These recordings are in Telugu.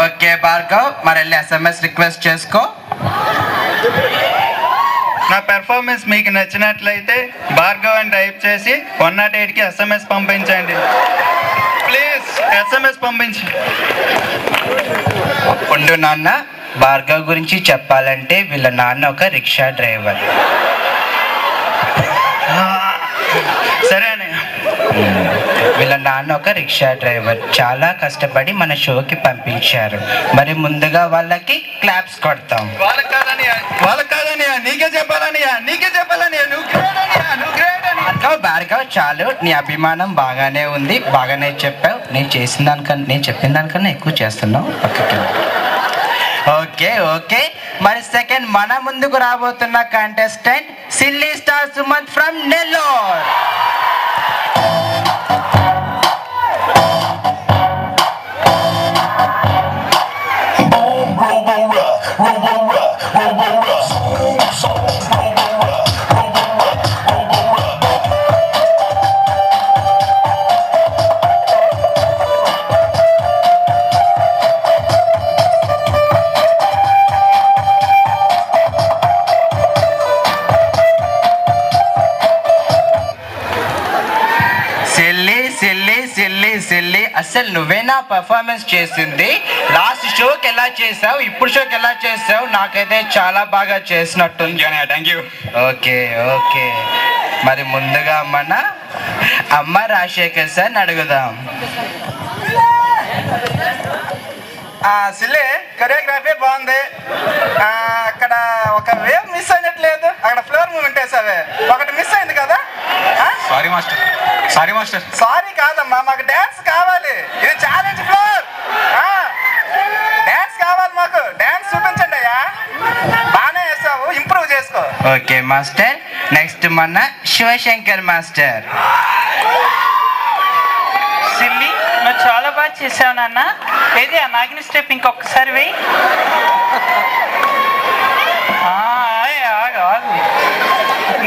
ఓకే భార్గవ్, మరి వెళ్ళి SMS రిక్వెస్ట్ చేసుకో. నా పెర్ఫార్మెన్స్ మీకు నచ్చినట్లయితే భార్గవ్ అని టైప్ చేసి 108కి SMS పంపించండి. ప్లీజ్ SMS పంపించి. ఉండు నాన్న, భార్గవ్ గురించి చెప్పాలంటే వీళ్ళ నాన్న ఒక రిక్షా డ్రైవర్. సరే అని వీళ్ళ నాన్న ఒక రిక్షా డ్రైవర్, చాలా కష్టపడి మన షోకి పంపించారు. మరి ముందుగా వాళ్ళకి క్లాప్స్ కొడతాం. వాళ్ళకి కాదనియా, నీకే చెప్పాలనియా, నువ్వు గ్రేట్ అనియా, నువ్వు గ్రేట్ అని. భార్గవ్ చాలు, నీ అభిమానం బాగానే ఉంది, బాగానే చెప్పావు. నేను చెప్పిన దానికన్నా ఎక్కువ చేస్తున్నావు. ఓకే ఓకే, మరి సెకండ్ మన ముందుకు రాబోతున్న contestant silly star Sumanth from Nellore. అసలు నువ్వేనా పర్ఫార్మెన్స్ చేసింది? లాస్ట్ షోకి ఎలా చేసావు, ఇప్పుడు షోకి ఎలా చేసావు? నాకైతే చాలా బాగా చేసినట్టుంది. Thank you. ఓకే ఓకే, మరి ముందుగా మన అమ్మ రాజశేఖర్ సార్ అడుగుదాం. సిల్లే కొరియోగ్రఫీ బాగుంది. అక్కడ ఒక వేవ్ మిస్ అయినట్లేదు, అక్కడ ఫ్లోర్ మూమెంట్ వేసావే, ఒకటి మిస్ అయింది కదా. Sorry master. సారీ కాదమ్మా, మాకు డాన్స్ కావాలి. ఇది ఛాలెంజ్ ఫ్లోర్, డాన్స్ కావాలి మాకు. డాన్స్ చూపించండి అయ్యా, బాగానే వేసావు, ఇంప్రూవ్ చేసుకో. ఓకే మాస్టర్, నెక్స్ట్ మన శివశంకర్ మాస్టర్. సిల్లీ, నువ్వు చాలా బాగా చేసావు నాన్న. ఏది ఆ నాగిని స్టెప్ ఇంకొకసారి వేయి.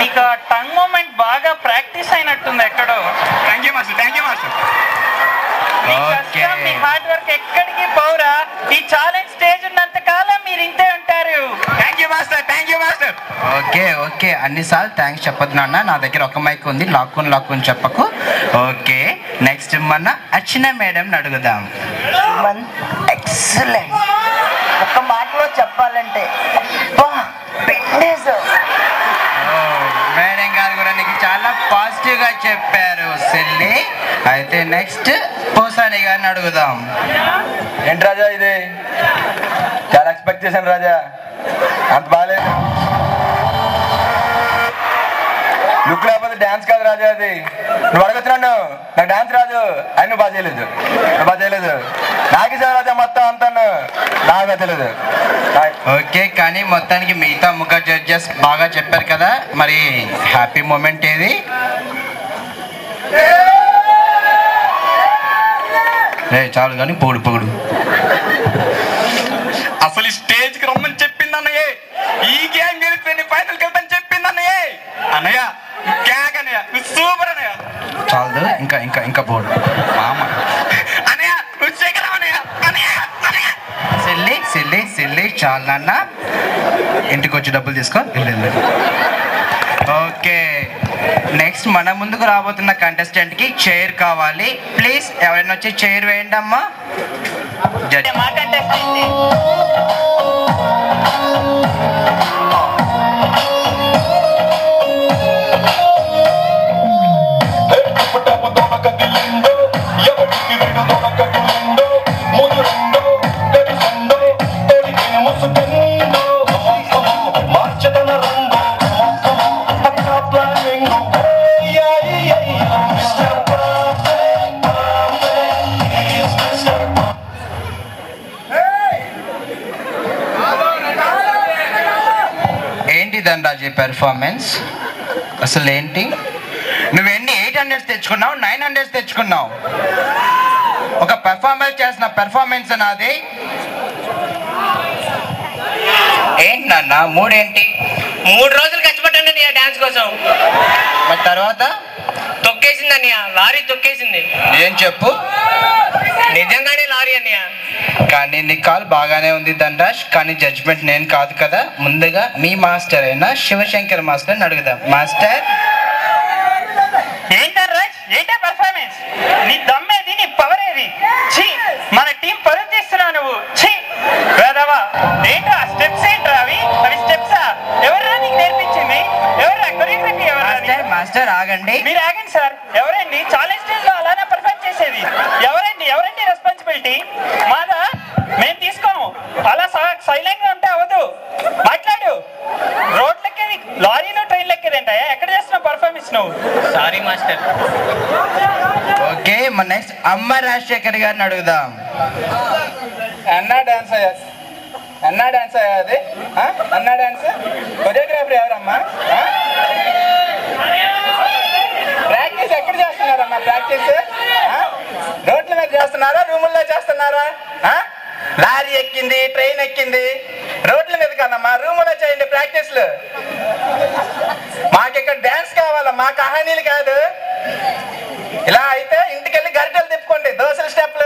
నీకు ఆ టంగ్ మూమెంట్ బాగా ప్రాక్టీస్ అయినట్టుంది ఎక్కడో. Thank you master. Me hard work ఎక్కడికి పోరా. ఈ ఛాలెంజ్ స్టేజ్ ఉన్నంత కాలం మీరు ఇంతే ఉంటారు. Thank you master. Okay okay, అన్నిసార్లు థ్యాంక్స్ చెప్పదు నాన్న, నా దగ్గర ఒక మైక్ ఉంది, లాక్కుని చెప్పకు. ఓకే, నెక్స్ట్ మన అర్చన మేడం అడుగుదాం. ఎక్సలెంట్, ఒక మాటలో చెప్పాలంటే మేడం గారు కూడా నీకు చాలా పాజిటివ్ గా చెప్పారు సిల్లీ. అయితే నెక్స్ట్ పోసాని గారిని అడుగుదాం. ఏంటి రాజా ఇది? చాలా ఎక్స్పెక్ట్ చేశాను రాజా, అంత బాగాలేదు. లుక్ లేకపోతే డాన్స్ కాదు రాజా అది. నువ్వు అడగొచ్చున్నాను, నాకు డాన్స్ రాదు అని నువ్వు బాగా చేయలేదు. నాకు ఇచ్చావు రాజా మొత్తం అంతాను, నాకు తెలియదు. ఓకే, కానీ మొత్తానికి మిగతా ముగ్గురు జడ్జెస్ బాగా చెప్పారు కదా, మరి హ్యాపీ మూమెంట్ ఏది? చాలు కానీ పొగుడు. అసలు ఈ స్టేజ్కి రమ్మని చెప్పింది అన్నయ్య, ఈ గేమ్ గెలిచి ఫైనల్కి వెళ్తాను చెప్పింది అన్నయ్య. సూపర్ అన్నయ్య. చాలు, ఇంకా పోడు అన్నయ్య, సిల్లీ చాలు నాన్న, ఇంటికి వచ్చి డబ్బులు తీసుకో. ఓకే, నెక్స్ట్ మన ముందుకు రాబోతున్న కంటెస్టెంట్ కి చైర్ కావాలి. ప్లీజ్ ఎవరైనా వచ్చి చైర్ వేయండి అమ్మా. మా కంటెస్టెంట్ ధనరాజు పెర్ఫార్మెన్స్ అసలు ఏంటి? నువ్వెన్ని 800 తెచ్చుకున్నావు, 900 తెచ్చుకున్నావు. ఒక పెర్ఫార్మెన్స్ చేసిన పెర్ఫార్మెన్స్ నాది ఏంటి నాన్న? 3 ఏంటి? 3 రోజులు కష్టపడ్డాను నీ డాన్స్ కోసం. మరి తర్వాత తొక్కే తొక్కేసింది అన్నయ్య, లారీ తొక్కేసింది. ఏం చెప్పు? నిజంగానే లారీ అన్నయ్య. కానీ నీ కాల్ బాగానే ఉంది ధనరాజ్, కానీ జడ్జ్మెంట్ నేను కాదు కదా. ముందుగా మీ మాస్టర్ అయిన శివశంకర్ మాస్టర్ని అడుగుదాం. మాస్టర్, ఏంటా రాజ్, ఏంటా పర్ఫార్మెన్స్? నీ దమ్మేది, నీ పవర్ ఏది? ఛీ, మన టీం పరుగు తీస్తున్నావు నువ్వు. ఛీ వేదవా, ఏంటో ఆ స్టెప్స్ ఏంట్రా? అవి స్టెప్సా? ఎవరా నీకు నేర్పించింది? ఎవరా కొరియోగ్రఫీ? మాస్టర్ ఆగండి. మీరు ఆగండి సార్. ఎవరండి ఛాలెంజ్ స్టేజ్ లో అలానే పర్ఫార్మ్ చేసేది? ఎవరండి రెస్పాన్సిబిలిటీ? మాదా? మేము తీసుకోము. అలా సైలెంట్ గా ఉంటే అవ్వదు, మాట్లాడు. రోడ్లెక్కేది లారీలో, ట్రైన్ లెక్కేదేంటా? ఎక్కడ చేస్తున్నావు పర్ఫార్మెన్స్ నువ్వు? Sorry master. ఓకే, మన నెక్స్ట్ అమ్మ రాజశేఖర్ గారిని అడుగుదాం. అన్నా డాన్స్ అయ్యా, అన్నా డాన్స్ అయ్యా అది. అన్నా డాన్స్ కొరియోగ్రాఫర్ ఎవరమ్మా? ప్రాక్టీస్ ఎక్కడ చేస్తున్నారమ్మా? ప్రాక్టీస్ రోడ్ల మీద చేస్తున్నారా, రూముల్లో చేస్తున్నారా? లారీ ఎక్కింది, ట్రైన్ ఎక్కింది, రోడ్ల మీద కదమ్మా, రూములో చేయండి ప్రాక్టీస్లు. మాకు ఇక్కడ డాన్స్ కావాలమ్మా, కహానీలు కాదు. ఇలా అయితే ఇంటికెళ్ళి గరిటెలు తిప్పుకోండి, దోశల స్టెప్లు.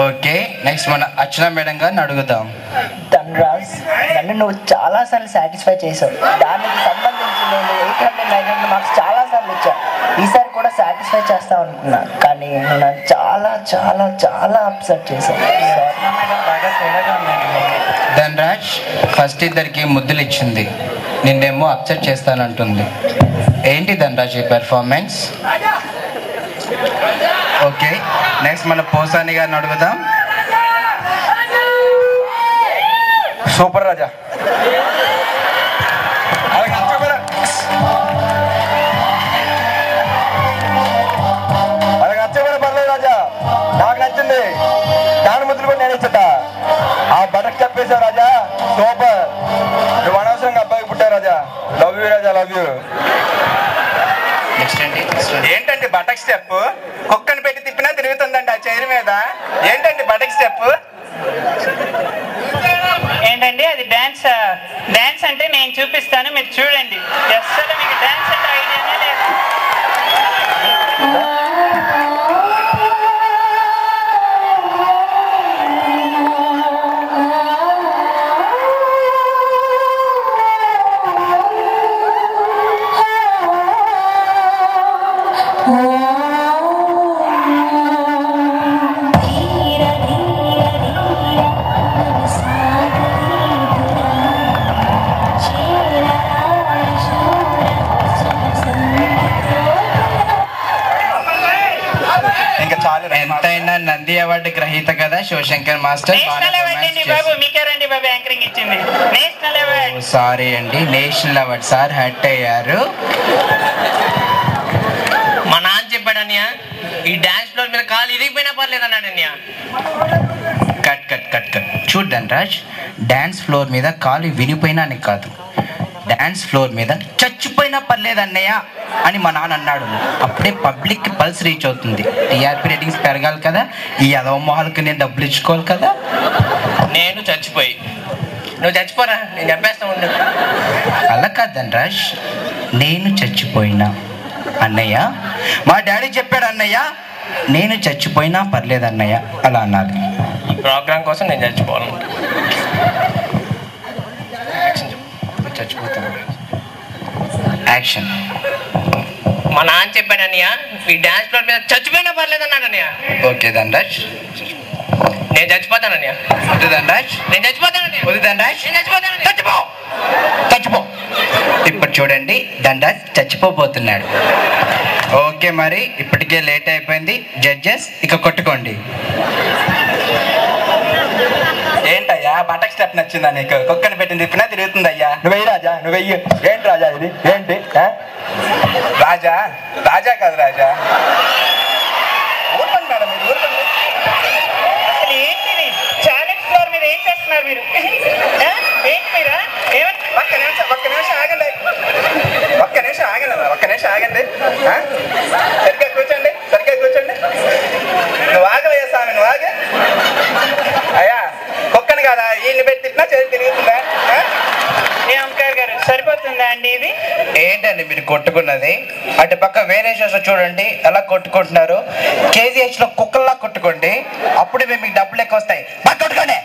ఓకే, నెక్స్ట్ మన అర్చన మేడం గారిని అడుగుదాం. ధనరాజ్, నన్ను నువ్వు చాలాసార్లు సాటిస్ఫై చేసావు. దానికి సంబంధించి నేను 800, 900 మార్క్స్ చాలాసార్లు ఇచ్చాను. ఈసారి కూడా సాటిస్ఫై చేస్తావు అనుకున్నా, కానీ నువ్వు నన్ను చాలా చాలా చాలా అప్సెట్ చేశావు. ధనరాజ్, ఫస్ట్ ఇద్దరికి ముద్దులు ఇచ్చింది, నిన్నేమో అప్సెట్ చేస్తానంటుంది. ఏంటి ధనరాజ్ ఈ పెర్ఫార్మెన్స్? ఓకే, నెక్స్ట్ మన పోసాని గారిని అడుగుదాం. సూపర్ రాజా. పర్లేదు రాజా, నాకు నచ్చింది. దాని ముద్దులు కూడా నేను ఇచ్చట. ఆ బటక్ చెప్పేశావు రాజా, సూపర్. నువ్వు అనవసరంగా అబ్బాయికి పుట్టావు రాజా. లవ్ యూ రాజా, లవ్ యూ. ఏంటండి బటక్ స్టెప్? కుక్కని పెట్టి తిప్పినా తిరుగుతుందండి ఆ చైర్ మీద. ఏంటండి బటక్ స్టెప్? ఏంటండి అది? డాన్స్? డాన్స్ అంటే నేను చూపిస్తాను, మీరు చూడండి. అసలు మీకు డాన్స్ అంటే ఐడియానే లేదు. ఎంతైనా నంది అవార్డు గ్రహీత కదా శివశంకర్ మాస్టర్. నేషనల్ అవార్డు అండి బాబు, మీకేరండి బాబు యాంకరింగ్ ఇచ్చింది. National award. సారీ అండి, నేషనల్ అవార్డు సార్ హర్ట్ అయ్యారు. మా నాన్న చెప్పాడు అన్నయ్య, ఈ డాన్స్ ఫ్లోర్ మీద కాలు ఇరిగిపోయినా పర్లేదు అన్నాడు అన్నయ్య. Cut cut cut cut. చూడు ధనరాజ్, డాన్స్ ఫ్లోర్ మీద కాలు విరిగిపోయినా అని కాదు, డాన్స్ ఫ్లోర్ మీద చచ్చిపోయినా పర్లేదు అన్నయ్య అని మా నాన్న అన్నాడు. అప్పుడే పబ్లిక్ పల్స్ రీచ్ అవుతుంది, టీఆర్పీ రేటింగ్స్ పెరగాలి కదా, ఈ అదవ మొహాలకు నేను డబ్బులు ఇచ్చుకోవాలి కదా. నేను చచ్చిపోయి నువ్వు చచ్చిపోరా, నేను చెప్పేస్తా ఉండు. అలా కాదు ధనరాజ్, నేను చచ్చిపోయినా అన్నయ్య, మా డాడీ చెప్పాడు అన్నయ్య, నేను చచ్చిపోయినా పర్లేదు అన్నయ్య అలా అన్నాడు. ఈ ప్రోగ్రామ్ కోసం నేను చచ్చిపోవాలి. చచ్చిపోతాను. యాక్షన్. మా నాన్న చెప్పాడు అన్నయ్య, ఈ డాన్స్ ఫ్లోర్ మీద చచ్చిపోయినా పర్లేదు అన్నాడు అన్నయ్య. ఓకే ధనరాజ్, నేను చచ్చిపోతాను అన్నయ్య. వద్దు ధనరాజ్, నేను చచ్చిపోతాను అన్నయ్య. వద్దు ధనరాజ్, నేను చచ్చిపోతాను. చచ్చిపో చచ్చిపో. ఇప్పుడు చూడండి ధనరాజ్ చచ్చిపోబోతున్నాడు. ఓకే, మరి ఇప్పటికే లేట్ అయిపోయింది, జడ్జెస్ ఇక కొట్టుకోండి. ఏంటయ్యా బటక్ స్టెప్ నచ్చిందా నీకు? కుక్కని పెట్టిన తిప్పినా తిరుగుతుందయ్యా. నువ్వెయ్యి రాజా, నువ్వెయ్యి. ఏంటి రాజా ఇది? ఏంటి రాజా? రాజా కాదు రాజా. ఊరుకోండి మేడం, మీరు ఊరుకోండి. అసలు ఏంటిది? ఛాలెంజ్ ఫ్లోర్ మీద ఏం చేస్తున్నారు మీరు? ఏంటి మీరా? ఒక్క నిమిషం ఆగండి, ఒక్క నిమిషం ఆగండి. సరిగ్గా కూర్చోండి. నువ్వు ఆగవయ్యా స్వామి, నువ్వు ఆగే. అయ్యా కుక్కని కదా, ఈయన్ని పెట్టి తిప్పినా చేతి తిరుగుతుందా? ఏ ఓంకార్ గారు, సరిపోతుందా అండి ఇది? ఏంటండి మీరు కొట్టుకున్నది. అటు పక్క వేరే షోస్ చూడండి ఎలా కొట్టుకుంటున్నారు. KGH లో కుక్కల్లా కొట్టుకోండి, అప్పుడు మీకు డబ్బులు ఎక్కువ వస్తాయి. బాగా కొట్టుకోండి.